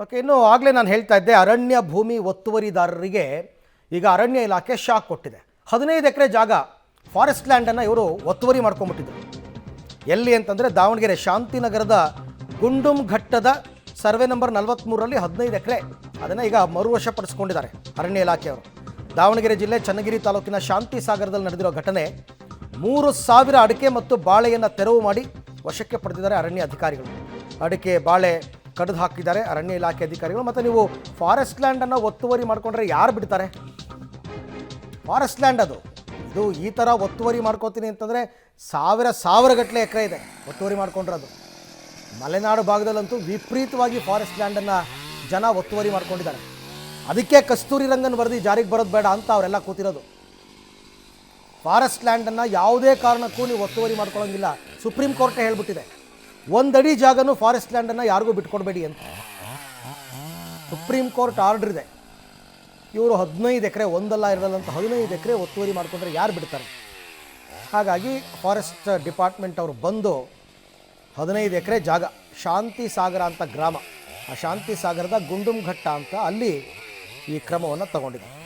Okay, ಇನ್ನು ಆಗಲೇ ನಾನು ಹೇಳ್ತಾ ಇದ್ದೆ, ಅರಣ್ಯ ಭೂಮಿ ಒತ್ತುವರಿದಾರರಿಗೆ ಈಗ ಅರಣ್ಯ ಇಲಾಖೆ ಶಾಕ್ ಕೊಟ್ಟಿದೆ. 15 ಎಕರೆ ಜಾಗ ಫಾರೆಸ್ಟ್ ಲ್ಯಾಂಡನ್ನು ಇವರು ಒತ್ತುವರಿ ಮಾಡ್ಕೊಂಡ್ಬಿಟ್ಟಿದ್ರು. ಎಲ್ಲಿ ಅಂತಂದರೆ ದಾವಣಗೆರೆ ಶಾಂತಿನಗರದ ಗುಂಡುಂಘಟ್ಟದ ಸರ್ವೆ ನಂಬರ್ 43ರಲ್ಲಿ 15 ಎಕರೆ ಅದನ್ನು ಈಗ ಮರುವಶಪಡಿಸ್ಕೊಂಡಿದ್ದಾರೆ ಅರಣ್ಯ ಇಲಾಖೆಯವರು. ದಾವಣಗೆರೆ ಜಿಲ್ಲೆ ಚನ್ನಗಿರಿ ತಾಲೂಕಿನ ಶಾಂತಿ ಸಾಗರದಲ್ಲಿ ನಡೆದಿರೋ ಘಟನೆ. 3000 ಅಡಿಕೆ ಮತ್ತು ಬಾಳೆಯನ್ನು ತೆರವು ಮಾಡಿ ವಶಕ್ಕೆ ಪಡೆದಿದ್ದಾರೆ ಅರಣ್ಯ ಅಧಿಕಾರಿಗಳು. ಅಡಿಕೆ ಬಾಳೆ ಕಡಿದು ಹಾಕಿದ್ದಾರೆ ಅರಣ್ಯ ಇಲಾಖೆ ಅಧಿಕಾರಿಗಳು. ಮತ್ತು ನೀವು ಫಾರೆಸ್ಟ್ ಲ್ಯಾಂಡನ್ನು ಒತ್ತುವರಿ ಮಾಡಿಕೊಂಡ್ರೆ ಯಾರು ಬಿಡ್ತಾರೆ? ಫಾರೆಸ್ಟ್ ಲ್ಯಾಂಡ್ ಅದು. ಇದು ಈ ಥರ ಒತ್ತುವರಿ ಮಾಡ್ಕೋತೀನಿ ಅಂತಂದರೆ ಸಾವಿರ ಗಟ್ಟಲೆ ಎಕರೆ ಇದೆ ಒತ್ತುವರಿ ಮಾಡ್ಕೊಂಡಿರೋದು. ಮಲೆನಾಡು ಭಾಗದಲ್ಲಂತೂ ವಿಪರೀತವಾಗಿ ಫಾರೆಸ್ಟ್ ಲ್ಯಾಂಡನ್ನು ಜನ ಒತ್ತುವರಿ ಮಾಡ್ಕೊಂಡಿದ್ದಾರೆ. ಅದಕ್ಕೆ ಕಸ್ತೂರಿ ರಂಗನ್ ವರದಿ ಜಾರಿಗೆ ಬರೋದು ಬೇಡ ಅಂತ ಅವರೆಲ್ಲ ಕೂತಿರೋದು. ಫಾರೆಸ್ಟ್ ಲ್ಯಾಂಡನ್ನು ಯಾವುದೇ ಕಾರಣಕ್ಕೂ ನೀವು ಒತ್ತುವರಿ ಮಾಡ್ಕೊಳ್ಳೋಂಗಿಲ್ಲ. ಸುಪ್ರೀಂ ಕೋರ್ಟೇ ಹೇಳ್ಬಿಟ್ಟಿದೆ, 1 ಅಡಿ ಜಾಗನೂ ಫಾರೆಸ್ಟ್ ಲ್ಯಾಂಡನ್ನು ಯಾರಿಗೂ ಬಿಟ್ಕೊಡ್ಬೇಡಿ ಅಂತ ಸುಪ್ರೀಂ ಕೋರ್ಟ್ ಆರ್ಡರ್ ಇದೆ. ಇವರು 15 ಎಕರೆ, ಒಂದಲ್ಲ ಎರಡಲ್ಲ ಅಂತ 15 ಎಕರೆ ಒತ್ತುವರಿ ಮಾಡಿಕೊಂಡ್ರೆ ಯಾರು ಬಿಡ್ತಾರೆ? ಹಾಗಾಗಿ ಫಾರೆಸ್ಟ್ ಡಿಪಾರ್ಟ್ಮೆಂಟ್ ಅವರು ಬಂದು 15 ಎಕರೆ ಜಾಗ ಶಾಂತಿ ಸಾಗರ ಅಂತ ಗ್ರಾಮ, ಆ ಶಾಂತಿ ಸಾಗರದ ಗುಂಡುಂಘಟ್ಟ ಅಂತ ಅಲ್ಲಿ ಈ ಕ್ರಮವನ್ನು ತಗೊಂಡಿದ್ದಾರೆ.